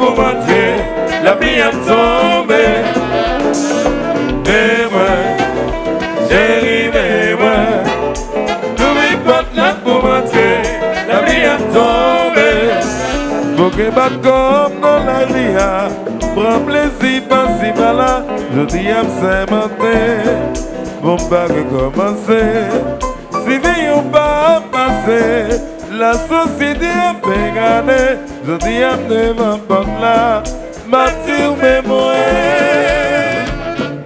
pour mentir, la pluie a tombé. Mais moi, chérie, mais moi, n'oublie pas là pour mentir, la pluie a tombé. Faut que bat comme dans la vie, prends plaisir, pas si malin, je dis à m'aimer, bon pas recommencer. Si veillons pas passer, la société a pégane, je dis à devant pas là, m'attire mes mots.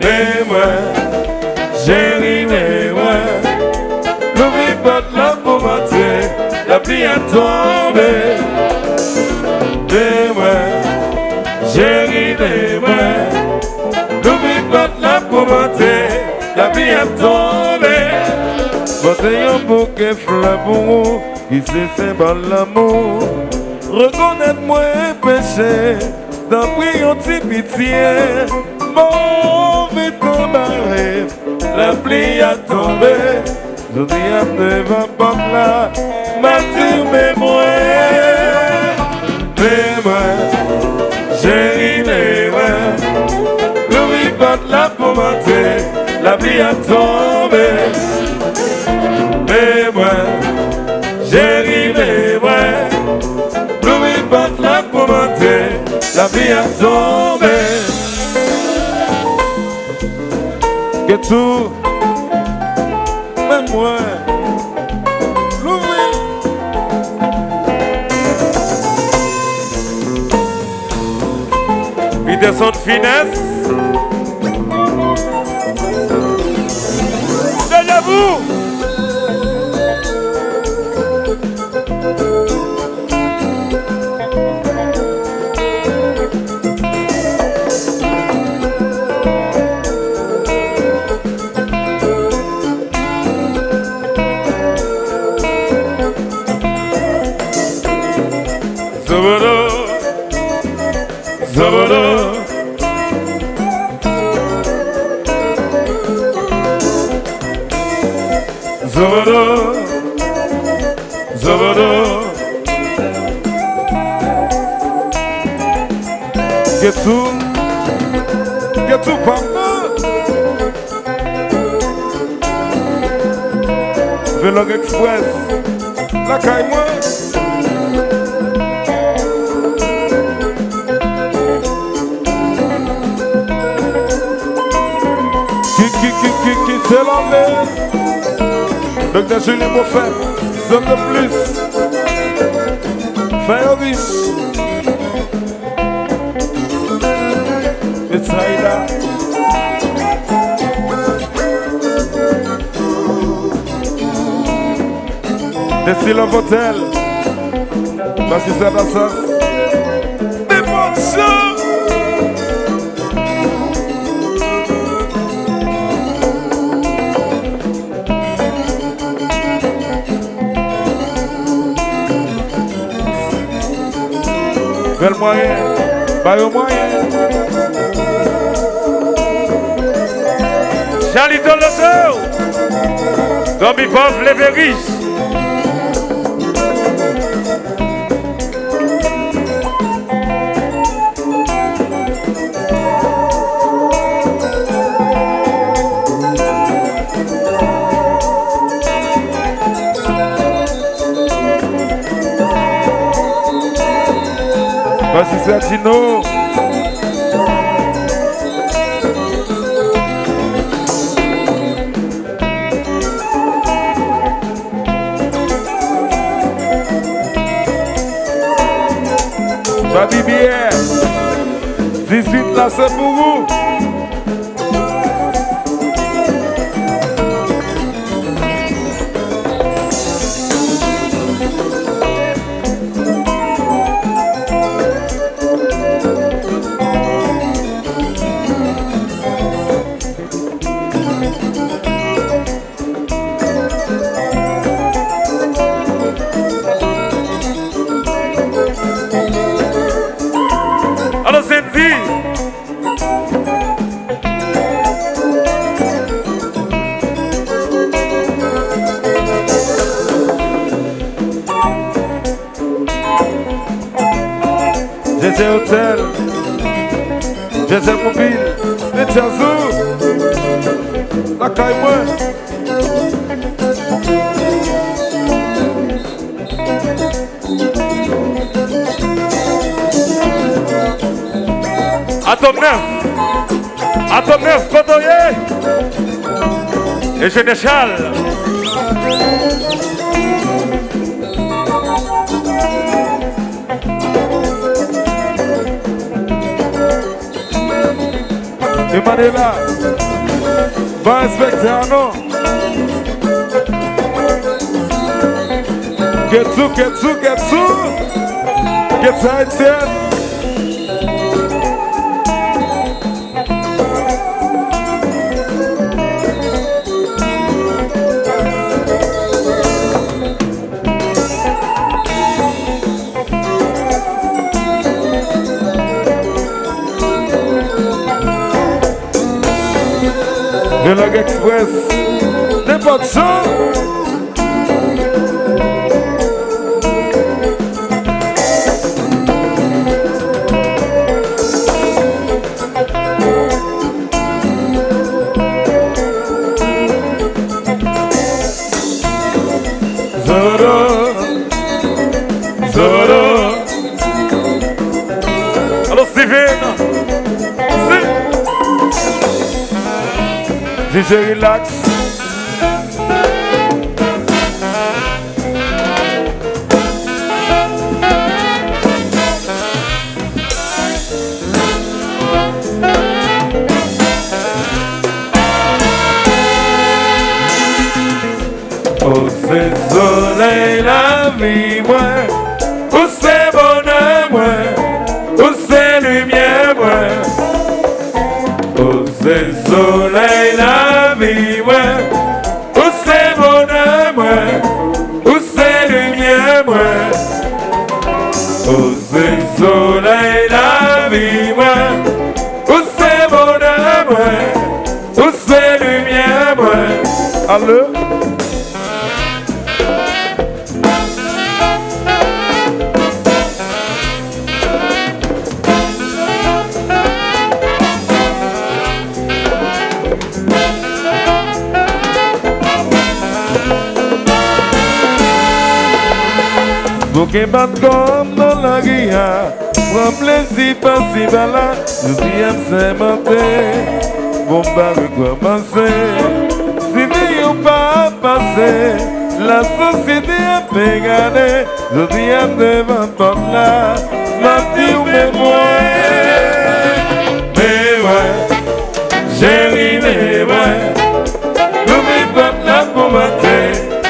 Mais moi, chérie, mais moi, n'oublie pas de la pour mentir, la pluie a tombé. Mais moi, chérie, mais moi, n'oublie pas de la pour mentir, la pluie a tombé. Portez un bouquet fleur pour vous, qui c'est bon l'amour. Reconnaître-moi péché, d'en prier un petit pitié. Mauvais temps barré, la pluie a tombé. Je dis à devant pas là, m'attire mes moyens. Mais moi, chérie, mais moi, n'oublie pas de la pour mentir, la pluie a tombé. Mais moi, chérie, mais moi, n'oublie pas de la pour mentir, la pluie a tombé. Que tout, même moi, l'oublie. Vitesse de finesse. Debout. Get to papa. Vlog Express, la caille moi. Qui c'est l'envers. Docteur Julien Beaufait, zone de plus. Fin riche. It's Haïda. Dessus le hotel. Parce que c'est la sauce. Des bonnes choses. Bel moyen. Pas au moyen. Charlie Toloto, Gombi pauvre les riches. Voici Sertino. Babi Bière, 18 là c'est pour vous. Alors c'est dit. Hôtel, Diesel Mobile, les Tiazou, la caille moi. Atome 9, Kotoye, et Généchal. Et Manela, va respecter un nom. Get to, Haïtien. Vlog Express, n'importe ça. Zoro. Alô, Steven. DJ Relax. Oh, c'est soleil la vie, moi. Oh, c'est bonheur, moi. Oh, c'est lumière, moi. Oh, c'est soleil la vie, ouais. Où c'est bonheur, moi. Où c'est lumière, moi. Oh, c'est soleil la vie, ouais. Où c'est bonheur, moi. Où c'est lumière, moi. Allô? Bouquet bat comme dans la guilla, prends plaisir par-ci par-là, nous viens s'aimer, bon bah recommencer, si nous pas passer, la société a fait gagner, nous viens devant porte là, ma vie ou mes mais ouais, chérie, mais ouais, n'oublie pas la pauvreté,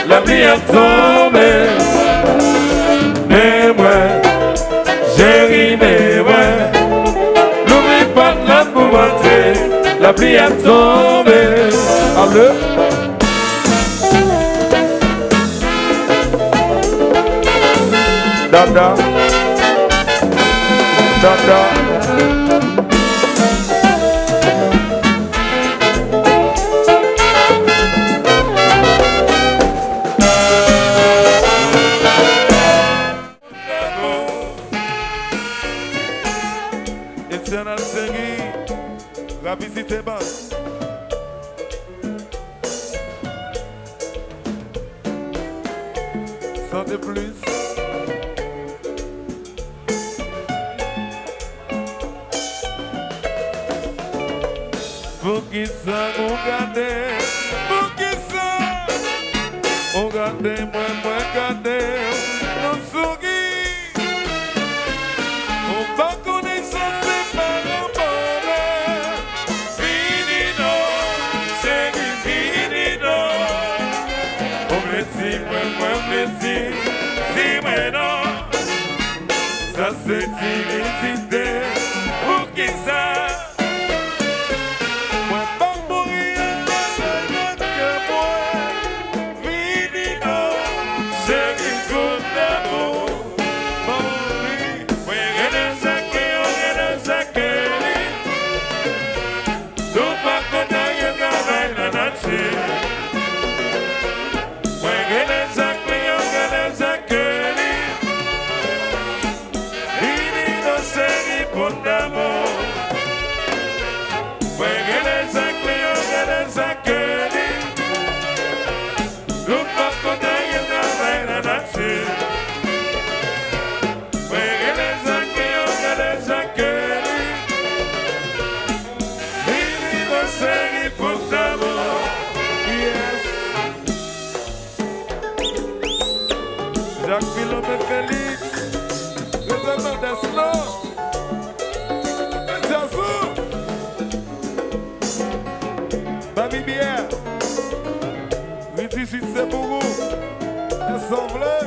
la vie a tombé. Mais ouais, chérie, mais ouais, n'oublie pas la pauvreté, la pluie a tombé. Allô? Dada, dada. Eternal Segui, la visite est basse. Sans de plus. Pour qui ça vous gardez, pour qui ça on gardez, moi gardez, nos souris. On va connaître ça, c'est pas un bonheur. Finino, c'est finino. On me dit, moi me dit, dis-moi non. Ça c'est illicité, pour qui ça? Exactly, d'amour. Regardez ça, Cléo, regardez ça, Kelly. Tout pas côté, il y a la nature. Regardez ça, Cléo, regardez ça, Kelly. Il va série pour d'amour. Yes. Jacques Philippe et Félix. Les amants d'Aslo. Et Jazou. Babi Bière. 8-6, c'est pour vous. Assemblée.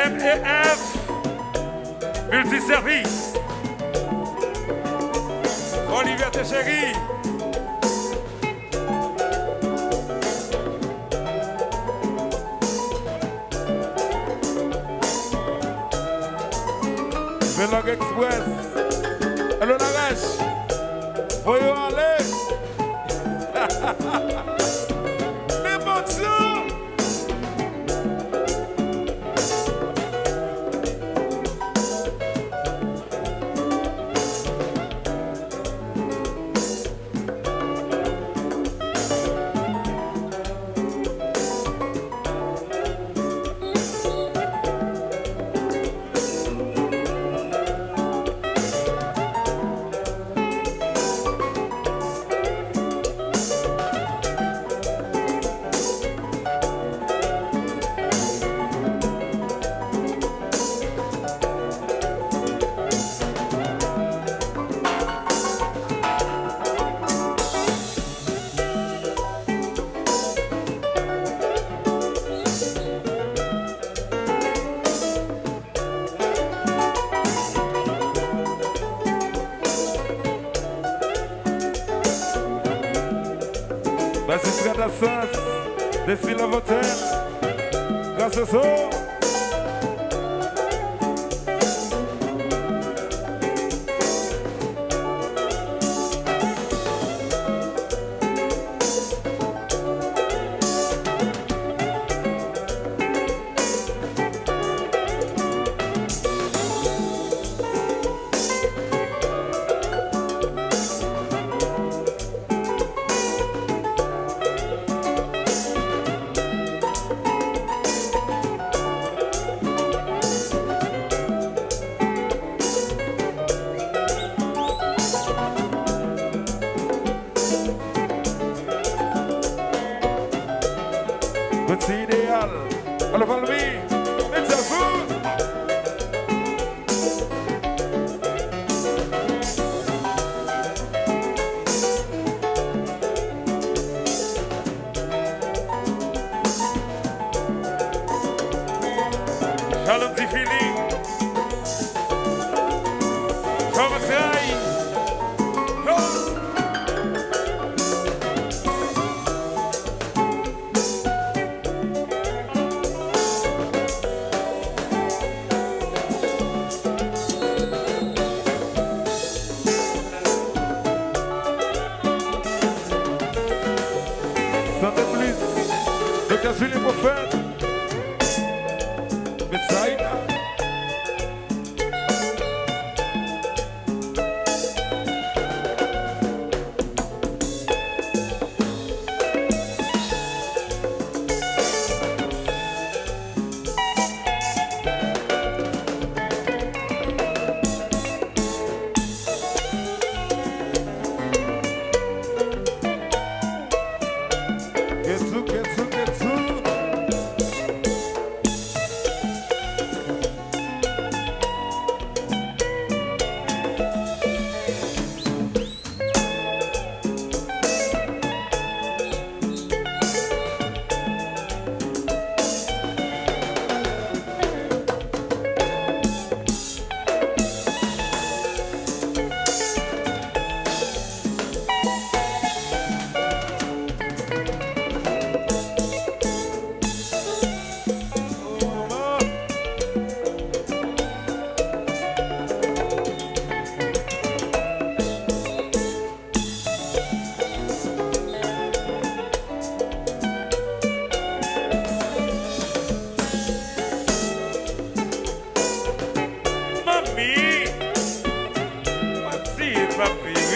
MEF Multiservice. Olivier Téchéry. Venog Express. Allô Larache. Voyons aller. L'émotion. Merci Fred Assas, défile à votre grâce à ça. Petit idéal, alors Valmy, it's a food. Shalom Zifili. Thomas Rai. Santé plus, le cas Julien Prophète, Messaïda. Getsu, Getsu, Getsu. Capiri.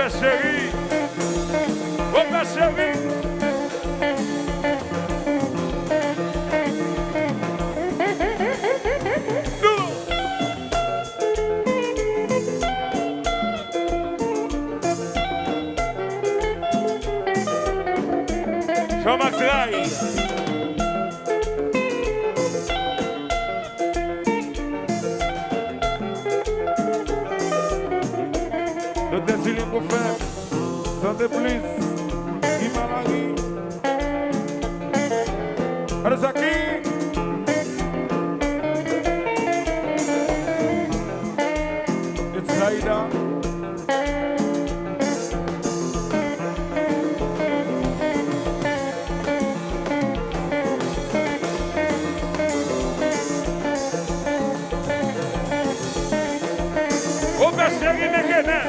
père chéri. Au père chéri. Jean-Max Ray. Le désir pour faire, santé plus, qui m'a marié. Allez, Zaki. It's Saïda. Au père chéri, Nekena.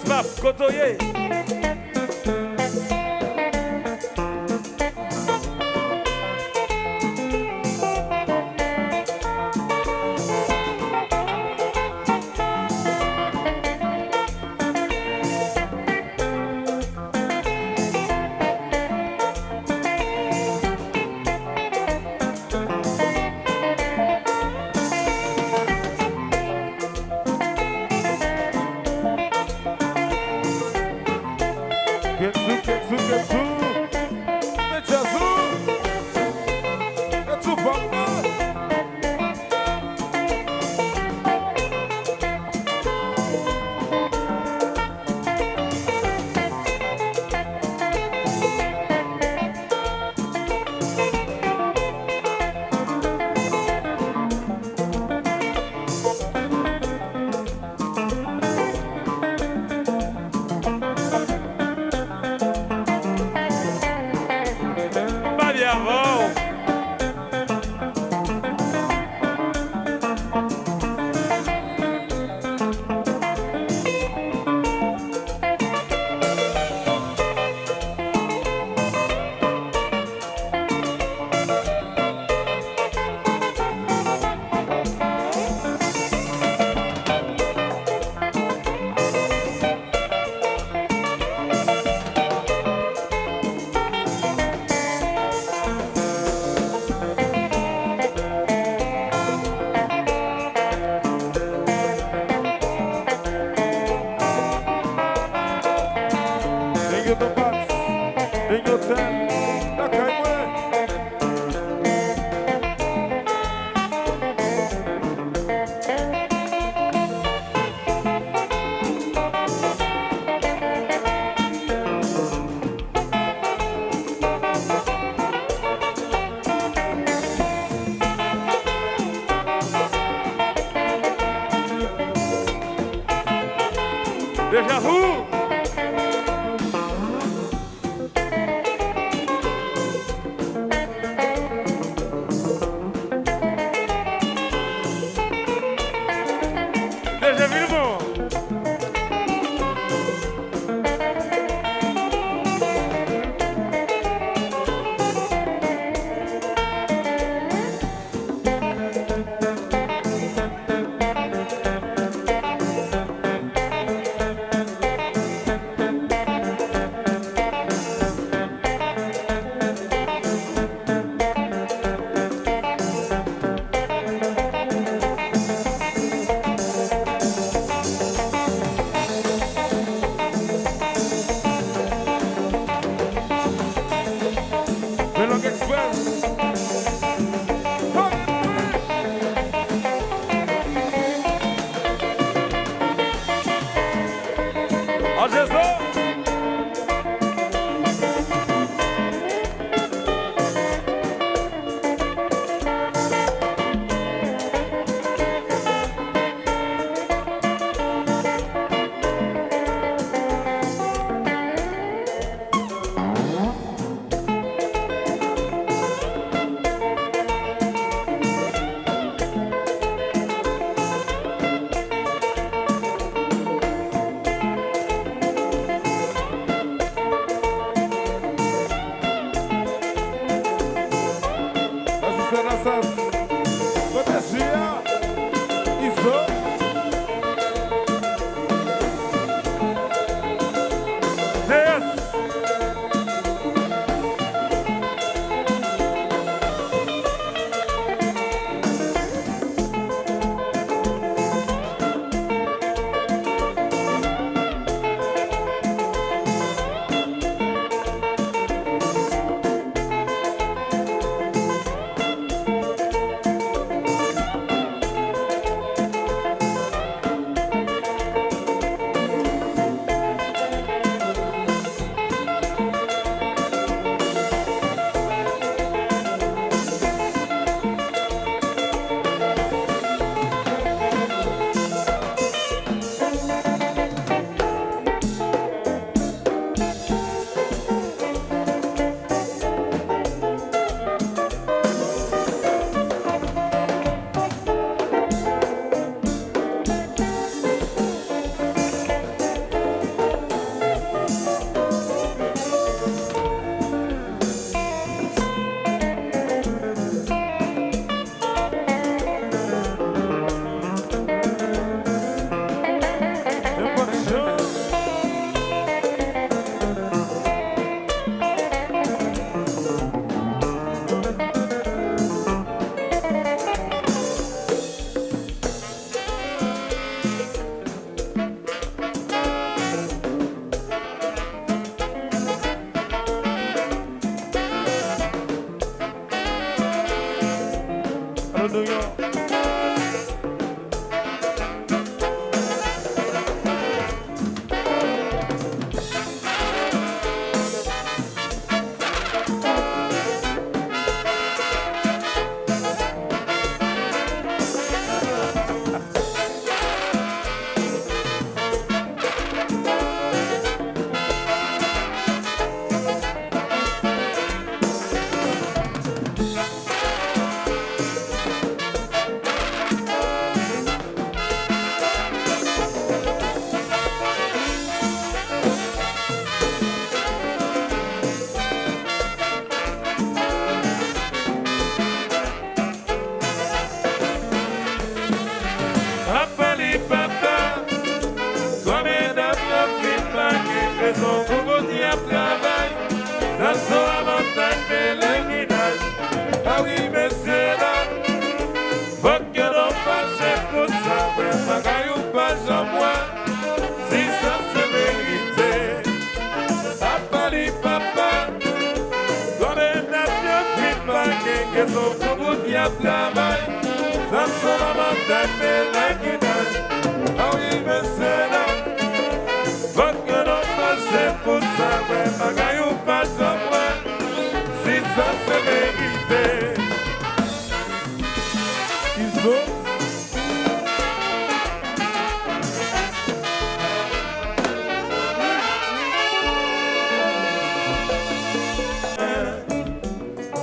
Snap, Kotoye. Déjà vous. Déjà vu le bon. Kansas. Côté Chia. Iso. Yes. Hallelujah. Son cocotier à travail, ça sera avantage de l'équinage. Ah oui, messieurs, dames, faut que l'on fasse tout ça, mais ma caillou passe en moi, si ça c'est vérité. Papa, dit papa, comme un avion qui paquet, que son cocotier à travail, ça sera avantage de l'équinage. Ah oui, messieurs, dames, c'est pour ça, mais ma gaillou passe à moi, si ça c'est vérité. Iso.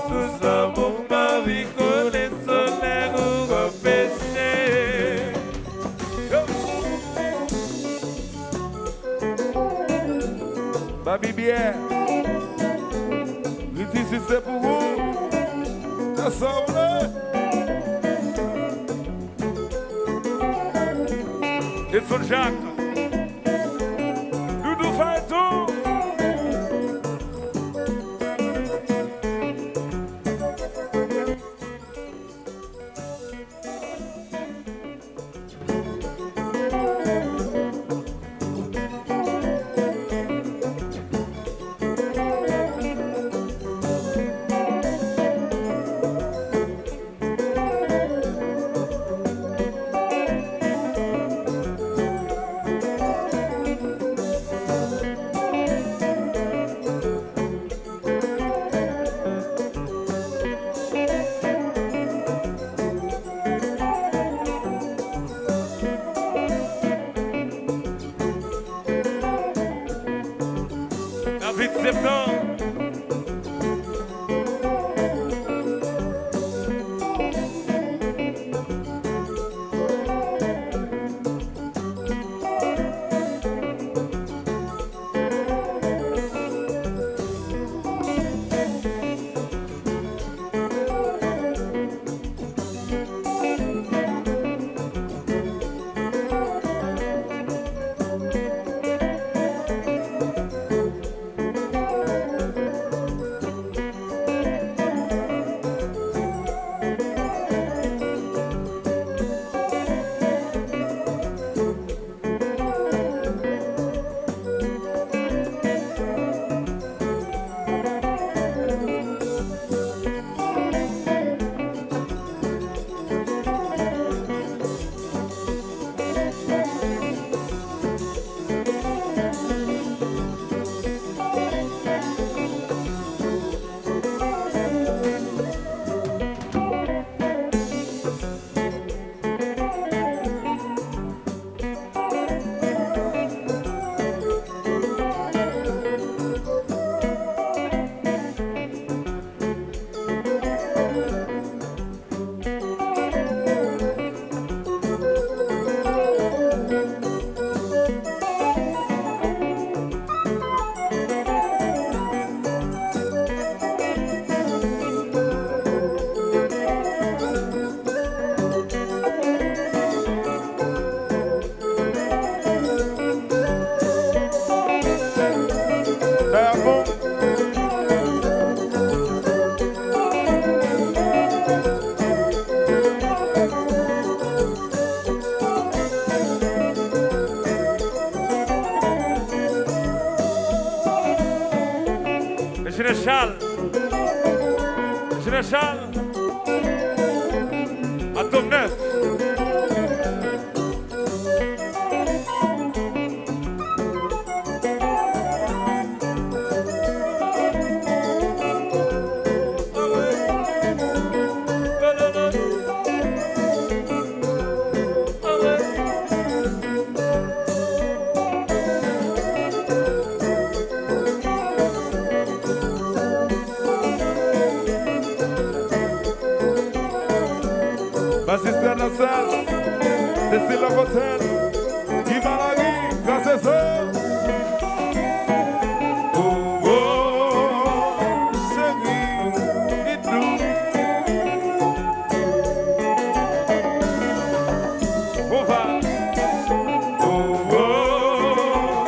Sous sa bombe, ma vie, connaît son air ou repêcher. Babi bien. Ici, si c'est pour vous. Assemblée. Et son Jacques, Doudou Fatou. Charles. Ingénieur Charles. Atome 9. Bassiste Nassas, Cécile Lafontaine, Guy Malagui, grâce à ça. Oh, oh, chérie, et tout. On va. Oh, oh,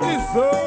ils sont.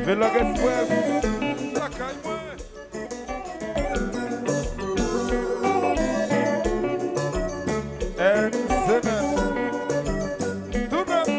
Vlog Express, la caille moi. NC9, tout neuf.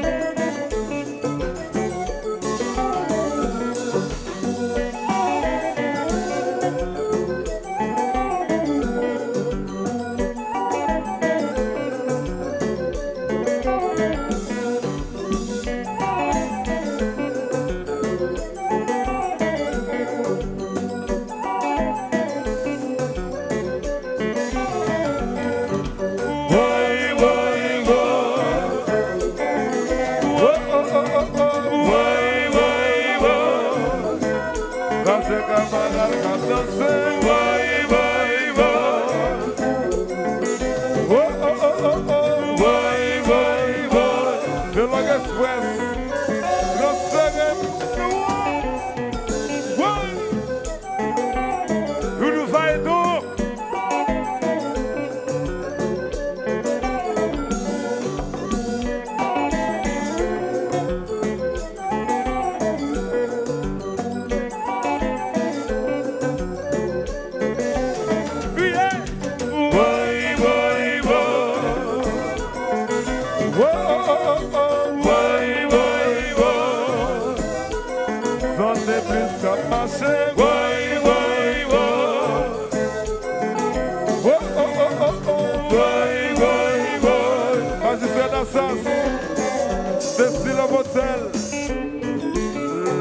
Cécile Lafontaine,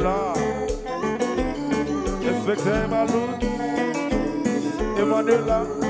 là, inspecteur Emmanuel, là.